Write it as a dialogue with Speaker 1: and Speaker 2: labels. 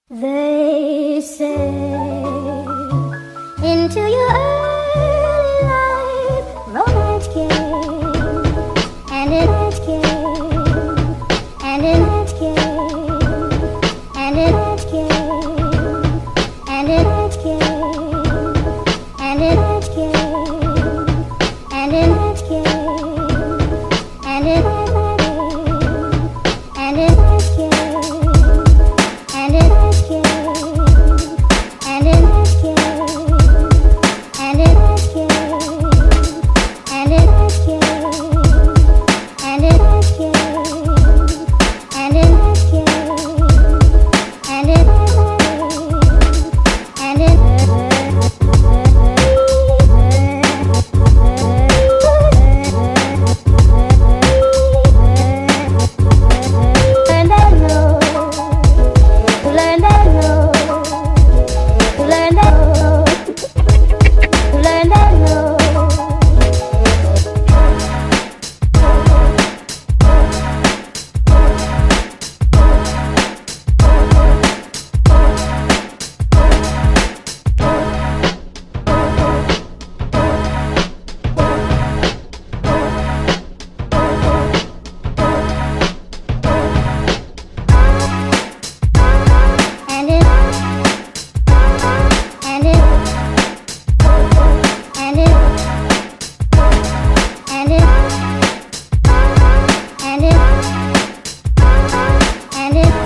Speaker 1: They say into your early life romance came, and it came, and it came, and it came, and it came, and it came, and it came, and it and it